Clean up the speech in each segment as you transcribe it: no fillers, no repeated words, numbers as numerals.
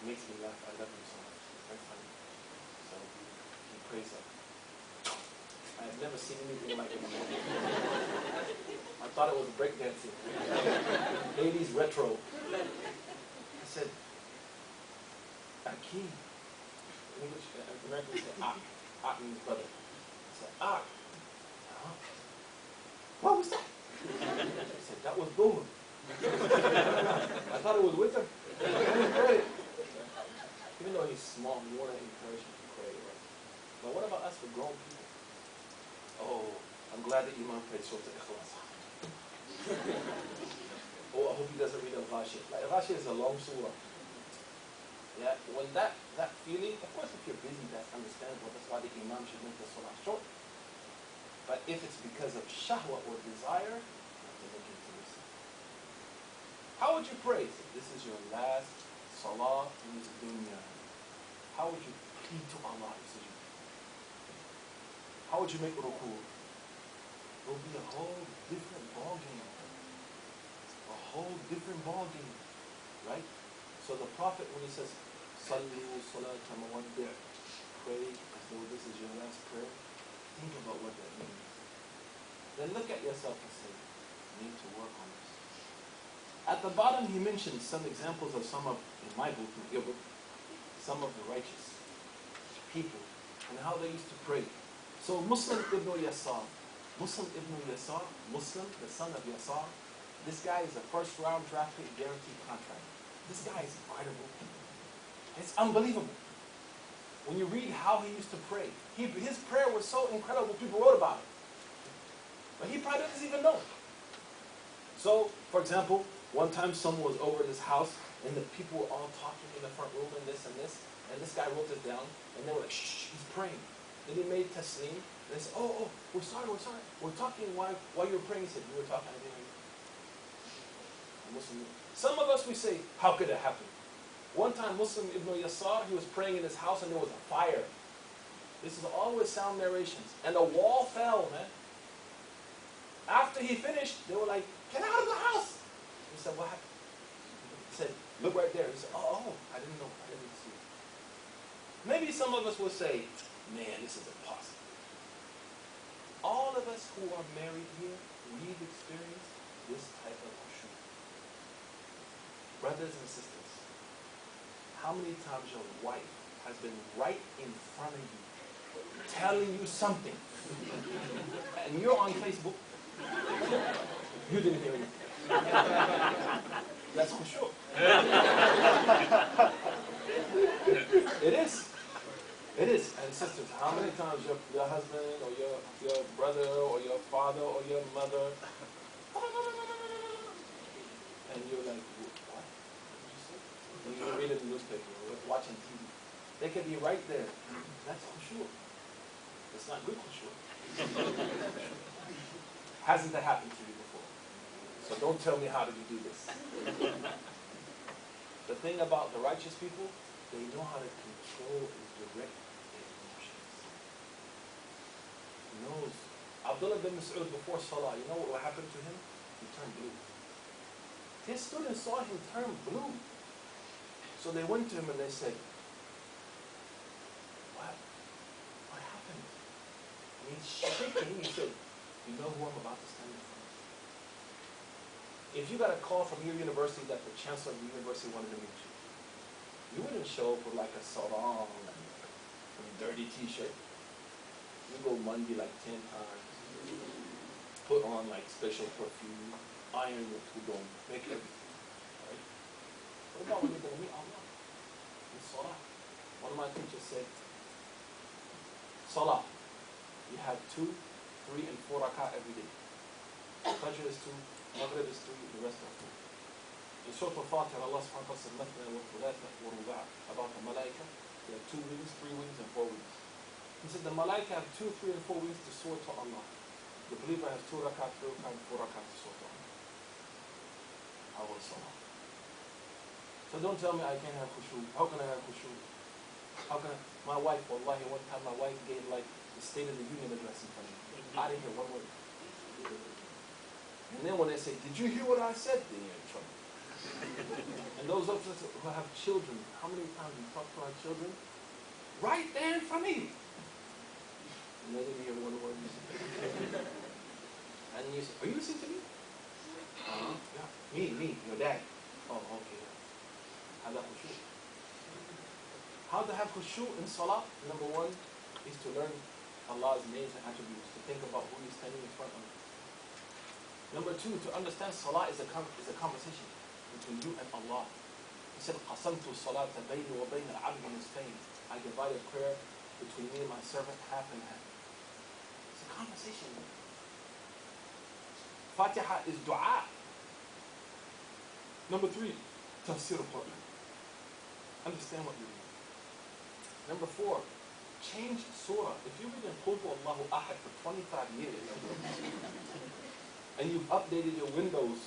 makes me laugh. I love him so much. He's very funny. So he prays like, I have never seen anything like it in my life. I thought it was breakdancing. 80s retro. I said, Aki. In English, Americans say Ak. Ak means brother. I said, Ak. What was that? I said, that was gold. I thought it was wisdom. Even though he's small, you want to encourage him to pray, right? But what about us for grown people? Oh, I'm glad that Imam prayed Surah Al-Ikhlas. Oh, I hope he doesn't read Al-Ghashiyah. Like, Al-Ghashiyah is a long surah. Yeah, when that feeling, of course if you're busy, that's understandable. That's why the Imam should make the surah short. But if it's because of shahwa or desire, you have to look into this. How would you pray? This is your last salah in the dunya. How would you plead to Allah? How would you make ruku? It will be a whole different ballgame. A whole different ballgame. Right? So the Prophet, when he says, Sallu salata mawaddi', pray as though this is your last prayer, think about what that means. Then look at yourself and say, you need to work on this. At the bottom he mentions some examples of some of, in my book, some of the righteous people and how they used to pray. So Muslim ibn Yasar, Muslim, the son of Yasar, this guy is a first round draft pick guaranteed contract. This guy is incredible. It's unbelievable. When you read how he used to pray, his prayer was so incredible, people wrote about it. But he probably doesn't even know. So, for example, one time someone was over at his house, and the people were all talking in the front room and this, and this guy wrote this down, and they were like, shh, he's praying. Then he made taslim, and they said, oh, we're sorry. We're talking while you were praying. He said, you were talking, I didn't hear you. Muslim. Some of us, we say, how could it happen? One time, Muslim ibn Yasar, he was praying in his house, and there was a fire. This is always sound narrations. And the wall fell, man. After he finished, they were like, get out of the house. He said, what happened? He said, look right there. He said, oh, I didn't know. I didn't see it. Maybe some of us will say, man, this is impossible. All of us who are married here, we've experienced this type of khusyu. Brothers and sisters, how many times your wife has been right in front of you, telling you something, and you're on Facebook, you didn't hear anything. That's khusyu. It is. It is. And sisters, how many times your husband or your brother or your father or your mother, and you're like, what? What did you say? And you read it in the newspaper or watching TV. They can be right there. That's khusyu. It's not good khusyu. Hasn't that happened to you before? So don't tell me how did you do this. The thing about the righteous people, they know how to control and direct their emotions. He knows. Abdullah bin Mas'ud before Salah, you know what happened to him? He turned blue. His students saw him turn blue. So they went to him and they said, what? What happened? And he's shaking. He said, you know who I'm about to stand in front of? If you got a call from your university that the chancellor of the university wanted to meet you, you wouldn't show up with like a sarong and a dirty t-shirt. You go Monday like 10 times, put on like special perfume, iron your tudong, make everything. Right? What about when you're going to meet Allah? In Salah. One of my teachers said, Salah, you have 2, 3, and 4 rak'ah every day. Fajr is 2, Maghrib is 3, the rest are 2. In Surah Al-Fatiha, Allah subhanahu wa ta'ala said, Mathna wa thulatha wa ruba' about the malaika. They have 2 wings, 3 wings, and 4 wings. He said the malaika have 2, 3, and 4 wings to soar to Allah. The believer has 2 rak'ah, 3 rak'ah, and 4 rak'ah to soar to Allah. How was Salah? So don't tell me I can't have khusyu. How can I have khusyu? How can I? My wife, wallahi, one time my wife gave like the State of the Union address in front of me. I didn't hear one word. And then when they say, did you hear what I said? Then you're in trouble. And those of us who have children, how many times we talk to our children? Right there in front of you. And they didn't hear one word you said. And you say, are you listening to me? Yeah. Me, your dad. Oh, okay. Have that khusyu. How to have khusyu in salah? Number one is to learn Allah's names and attributes, to think about who you're standing in front of. Number two, to understand salah is a conversation between you and Allah. He said, قَسَمْتُ الصَّلَاةَ بَيْنِ وَبَيْنَ الْعَبْدِ نِصْفَيْنِ. I divided prayer between me and my servant half and half. It's a conversation. Fatiha is dua. Number three, tafsir al-Quran. Understand what you read. Number four, change surah. If you've been in Qul Huwallahu Ahad for 25 years, and you've updated your Windows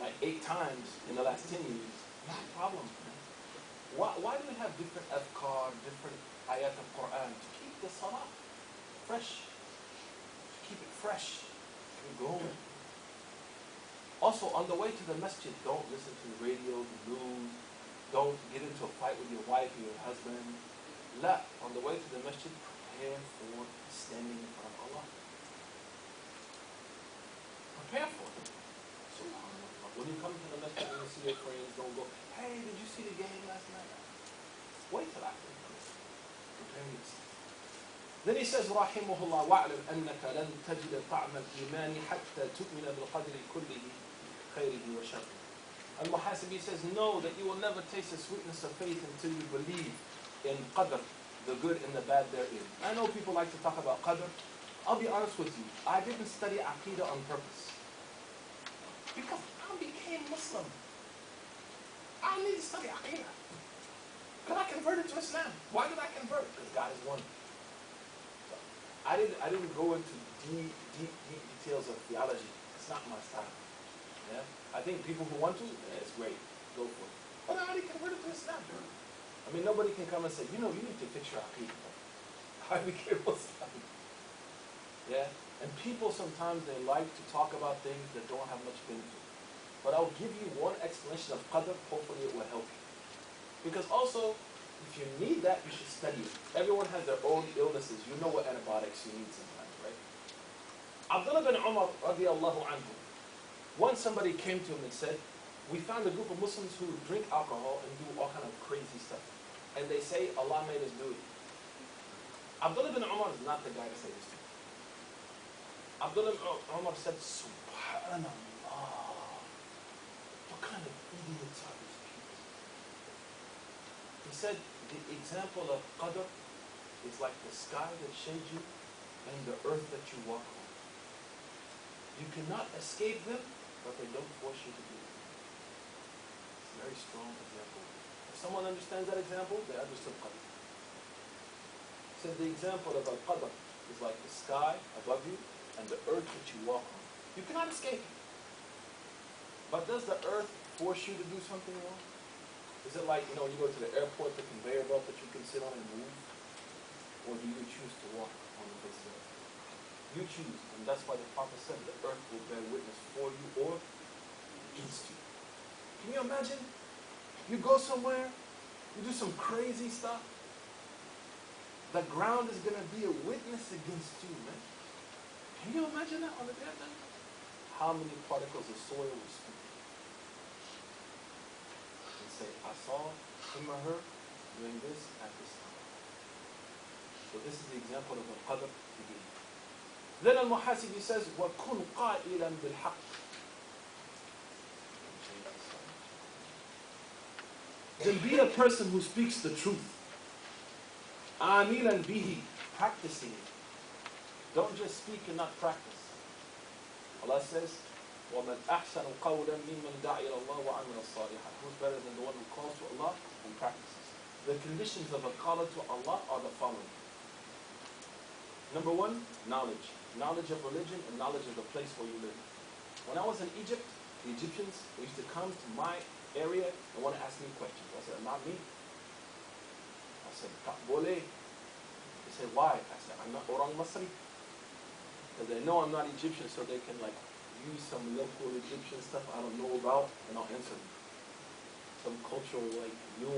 like 8 times in the last 10 years, no problem. Why do we have different adhkar, different ayat of Quran? To keep the salah fresh. To keep it fresh. Keep it going. Also, on the way to the masjid, don't listen to the radio, the news. Don't get into a fight with your wife or your husband. La, on the way to the masjid, prepare for standing in front of Allah. Prepare for it. SubhanAllah. When you come to the masjid and you see your friends, don't go, hey, did you see the game last night? Wait till after. Prepare yourself. Then he says, Rahimahullah, wa'alam annaka lan tajida ta'ma al-imani hatta tu'mina bil-qadri kullihi khayrihi wa sharrihi. Al-muhasibi says, know that you will never taste the sweetness of faith until you believe in Qadr, the good and the bad therein. I know people like to talk about Qadr. I'll be honest with you, I didn't study Aqidah on purpose. Because I became Muslim. I don't need to study Aqidah. Because I converted to Islam. Why did I convert? Because God is one. So I didn't go into deep details of theology. It's not my style. Yeah? I think people who want to, it's great. Go for it. But I already converted to Islam. I mean, nobody can come and say, you know, you need to fix your Aqidah. I became Muslim. Yeah? And people sometimes, they like to talk about things that don't have much benefit. But I'll give you one explanation of Qadr. Hopefully it will help you. Because also, if you need that, you should study it. Everyone has their own illnesses. You know what antibiotics you need sometimes, right? Abdullah bin Umar, radiallahu anhu, once somebody came to him and said, we found a group of Muslims who drink alcohol and do all kind of crazy stuff. And they say Allah made us do it. Abdullah bin Umar is not the guy to say this to. Abdullah bin Umar said, Subhanallah. What kind of idiots are these people? He said, the example of Qadr is like the sky that shades you and the earth that you walk on. You cannot escape them, but they don't force you to do it. It's a very strong example. If someone understands that example, they understood Qadr. He said the example of al-Qadr is like the sky above you and the earth that you walk on. You cannot escape it. But does the earth force you to do something wrong? Is it like, you know, you go to the airport, the conveyor belt that you can sit on and move? Or do you choose to walk on the face of the earth? You choose. And that's why the Prophet said the earth will bear witness for you or against you. Can you imagine? You go somewhere, you do some crazy stuff. The ground is going to be a witness against you, man. Can you imagine that on the day of judgment? How many particles of soil will speak? And say, I saw him or her doing this at this time. So this is the example of al-Qadr to give. Then al-muhasibi says, وَكُنْ قَائِلًا بِالْحَقِّ. Then be a person who speaks the truth. عَامِلًا بِهِ. Practicing it. Don't just speak and not practice. Allah says, وَمَنْ أَحْسَنُ قَوْلًا مِمَّنْ دَعَ إِلَى اللَّهِ وَعَمِلَ الصَّالِحَةِ. Who's better than the one who calls to Allah and practices? The conditions of a caller to Allah are the following. Number one, knowledge. Knowledge of religion and knowledge of the place where you live. When I was in Egypt, the Egyptians used to come to my area and want to ask me questions. I said, not me. I said, Bole. They said, why? I said, I'm not Orang Masri. Because they know I'm not Egyptian, so they can like use some local Egyptian stuff I don't know about, and I'll answer them. some cultural like nuance.